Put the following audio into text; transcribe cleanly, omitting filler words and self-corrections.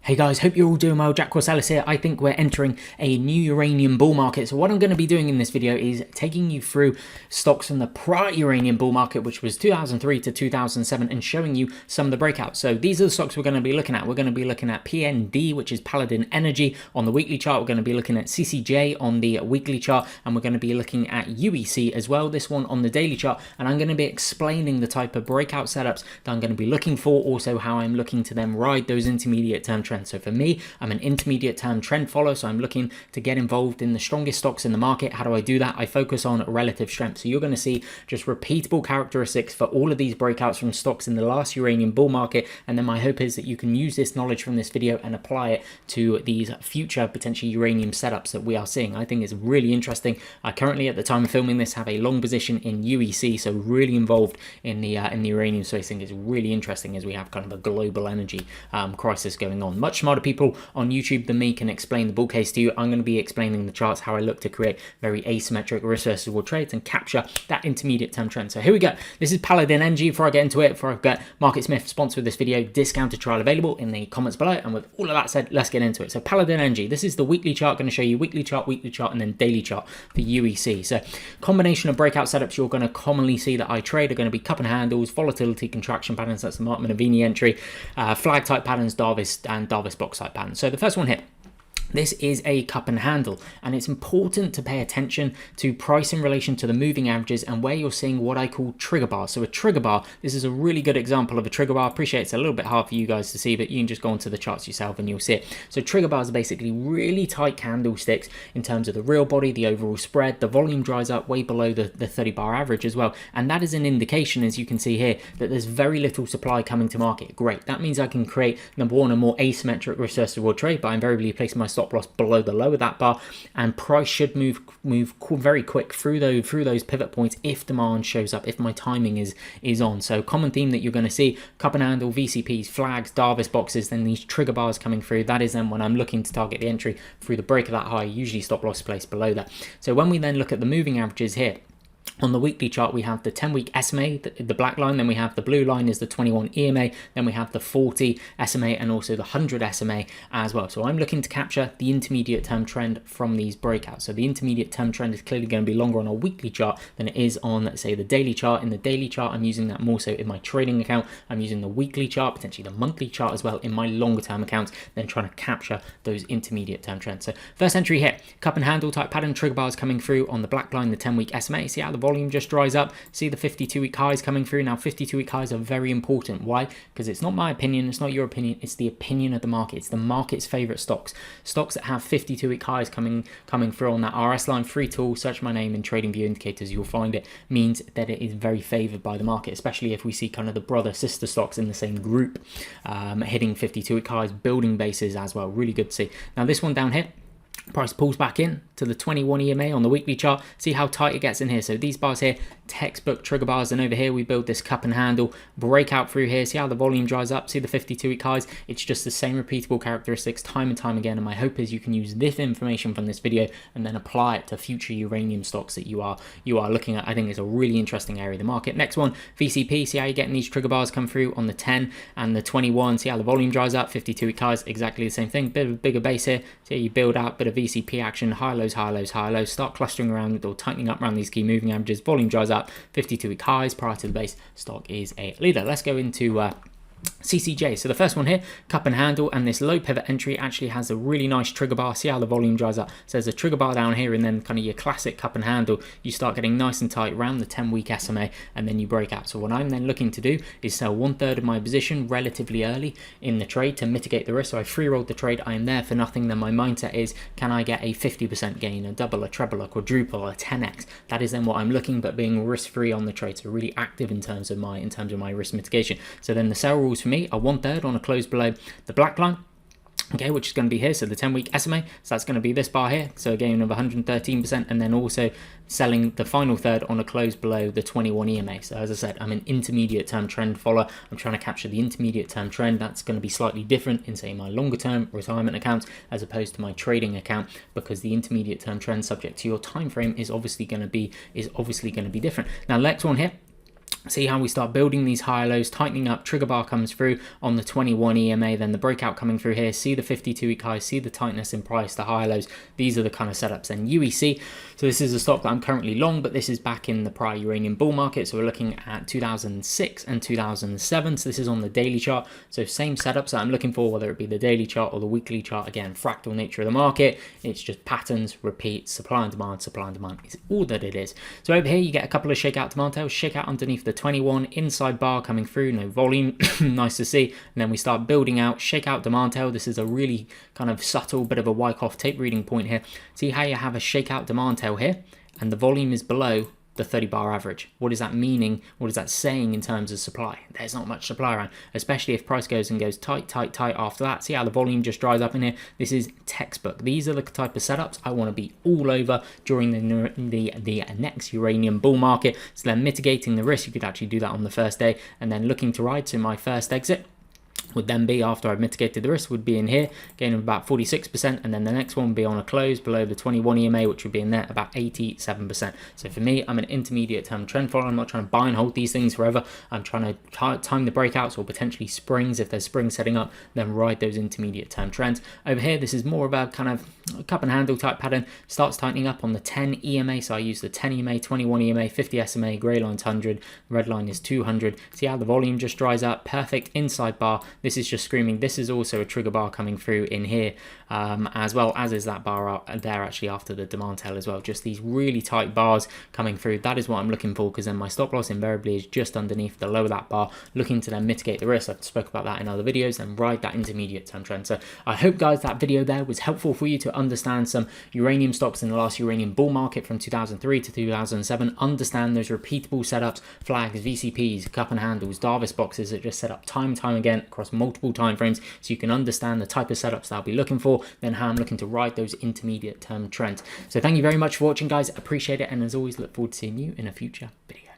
Hey guys, hope you're all doing well. Jack Corsellis here. I think we're entering a new uranium bull market. So what I'm going to be doing in this video is taking you through stocks from the prior uranium bull market, which was 2003 to 2007, and showing you some of the breakouts. So these are the stocks we're going to be looking at. We're going to be looking at PND, which is Paladin Energy on the weekly chart. We're going to be looking at CCJ on the weekly chart, and we're going to be looking at UEC as well, this one on the daily chart. And I'm going to be explaining the type of breakout setups that I'm going to be looking for, also how I'm looking to then ride those intermediate term trends. So for me, I'm an intermediate term trend follower, so I'm looking to get involved in the strongest stocks in the market. How do I do that? I focus on relative strength. So you're going to see just repeatable characteristics for all of these breakouts from stocks in the last uranium bull market. And then my hope is that you can use this knowledge from this video and apply it to these future potential uranium setups that we are seeing. I think it's really interesting. I currently, at the time of filming this, have a long position in UEC, so really involved in the uranium space. I think it's really interesting as we have kind of a global energy crisis going on. Much smarter people on YouTube than me can explain the bull case to you. I'm going to be explaining the charts, how I look to create very asymmetric risk versus reward trades and capture that intermediate term trend. So here we go. This is Paladin Energy. Before I get into it, before I get Market Smith sponsor this video, discounted trial available in the comments below. And with all of that said, let's get into it. So Paladin Energy, this is the weekly chart. Going to show you weekly chart, and then daily chart for UEC. So combination of breakout setups you're going to commonly see that I trade are going to be cup and handles, volatility, contraction patterns. That's the Markman-Avini entry, flag type patterns, Darvis and Darvis box type patterns. So the first one here. This is a cup and handle, and it's important to pay attention to price in relation to the moving averages and where you're seeing what I call trigger bars. So a trigger bar, this is a really good example of a trigger bar. I appreciate it's a little bit hard for you guys to see, but you can just go onto the charts yourself and you'll see it. So trigger bars are basically really tight candlesticks in terms of the real body, the overall spread. The volume dries up way below the 30 bar average as well, and that is an indication, as you can see here, that there's very little supply coming to market. Great, that means I can create, number one, a more asymmetric risk versus reward trade by invariably placing my stop loss below the low of that bar, and price should move very quick through those pivot points if demand shows up, if my timing is on. So common theme that you're going to see: cup and handle, VCPs, flags, Darvis boxes, then these trigger bars coming through. That is then when I'm looking to target the entry through the break of that high, usually stop loss placed below that. So when we then look at the moving averages here, on the weekly chart, we have the 10-week SMA, the black line, then we have the blue line is the 21 EMA, then we have the 40 SMA and also the 100 SMA as well. So I'm looking to capture the intermediate term trend from these breakouts. So the intermediate term trend is clearly going to be longer on a weekly chart than it is on, let's say, the daily chart. In the daily chart, I'm using that more so in my trading account. I'm using the weekly chart, potentially the monthly chart as well in my longer term accounts, then trying to capture those intermediate term trends. So first entry here, cup and handle type pattern, trigger bars coming through on the black line, the 10-week SMA. See how the volume just dries up. See the 52-week highs coming through. Now 52-week highs are very important. Why? Because it's not my opinion, it's not your opinion, it's the opinion of the market. It's the market's favorite stocks that have 52-week highs coming through on that RS line. Free tool, search my name in TradingView indicators, you'll find it, means that it is very favored by the market, especially if we see kind of the brother sister stocks in the same group hitting 52-week highs, building bases as well. Really good to see. Now this one down here, price pulls back in to the 21 EMA on the weekly chart. See how tight it gets in here. So these bars here, textbook trigger bars, and over here we build this cup and handle breakout through here. See how the volume dries up. See the 52-week highs. It's just the same repeatable characteristics time and time again. And my hope is you can use this information from this video and then apply it to future uranium stocks that you are looking at. I think it's a really interesting area of the market. Next one, VCP. See how you're getting these trigger bars come through on the 10 and the 21. See how the volume dries up. 52-week highs, exactly the same thing. Bit of a bigger base here. See how you build out, bit of VCP action, high lows, high lows, high lows, start clustering around or tightening up around these key moving averages. Volume dries up, 52-week highs prior to the base. Stock is a leader. Let's go into CCJ. So the first one here, cup and handle, and this low pivot entry actually has a really nice trigger bar. See how the volume dries up. So there's a trigger bar down here, and then kind of your classic cup and handle, you start getting nice and tight around the 10-week SMA, and then you break out. So what I'm then looking to do is sell 1/3 of my position relatively early in the trade to mitigate the risk. So I free rolled the trade, I am there for nothing. Then my mindset is, can I get a 50% gain, a double, a treble, a quadruple, a 10x? That is then what I'm looking, but being risk free on the trade. So really active in terms of my risk mitigation. So then the sell rules for me are 1/3 on a close below the black line, okay, which is going to be here. So the 10-week SMA, so that's going to be this bar here, so a gain of 113%, and then also selling the final third on a close below the 21 EMA. So as I said, I'm an intermediate term trend follower. I'm trying to capture the intermediate term trend. That's going to be slightly different in, say, my longer term retirement account as opposed to my trading account, because the intermediate term trend subject to your time frame is obviously going to be different. Now next one here, See how we start building these high lows, tightening up, trigger bar comes through on the 21 EMA, then the breakout coming through here, see the 52-week highs, see the tightness in price, the high lows. These are the kind of setups. And UEC, so this is a stock that I'm currently long, but this is back in the prior uranium bull market. So we're looking at 2006 and 2007. So this is on the daily chart. So same setups that I'm looking for, whether it be the daily chart or the weekly chart. Again, fractal nature of the market. It's just patterns, repeat, supply and demand is all that it is. So over here, you get a couple of shakeout demand tails, shakeout underneath the 21 inside bar coming through, no volume, nice to see. And then we start building out, shakeout demand tail. This is a really kind of subtle bit of a Wyckoff tape reading point here. See how you have a shakeout demand tail here and the volume is below the 30 bar average. What is that meaning? What is that saying in terms of supply? There's not much supply around, especially if price goes tight after that. See how the volume just dries up in here? This is textbook. These are the type of setups I want to be all over during the next uranium bull market. So then mitigating the risk, you could actually do that on the first day and then looking to ride to my first exit would then be, after I've mitigated the risk, would be in here, gaining about 46%, and then the next one would be on a close below the 21 EMA, which would be in there about 87%. So for me, I'm an intermediate term trend follower. I'm not trying to buy and hold these things forever. I'm trying to time the breakouts or potentially springs. If there's springs setting up, then ride those intermediate term trends. Over here, this is more of a kind of cup and handle type pattern. Starts tightening up on the 10 EMA, so I use the 10 EMA, 21 EMA, 50 SMA, grey line's 100, red line is 200. See how the volume just dries up? Perfect inside bar. This is just screaming. This is also a trigger bar coming through in here, as well as is that bar out there actually after the demand tail as well. Just these really tight bars coming through. That is what I'm looking for, because then my stop loss invariably is just underneath the low of that bar, looking to then mitigate the risk. I've spoke about that in other videos, and ride that intermediate term trend. So I hope, guys, that video there was helpful for you to understand some uranium stocks in the last uranium bull market from 2003 to 2007. Understand those repeatable setups, flags, VCPs, cup and handles, Darvis boxes that just set up time and time again across multiple time frames, so you can understand the type of setups that I'll be looking for, then how I'm looking to ride those intermediate term trends. So thank you very much for watching, guys. Appreciate it, and as always, look forward to seeing you in a future video.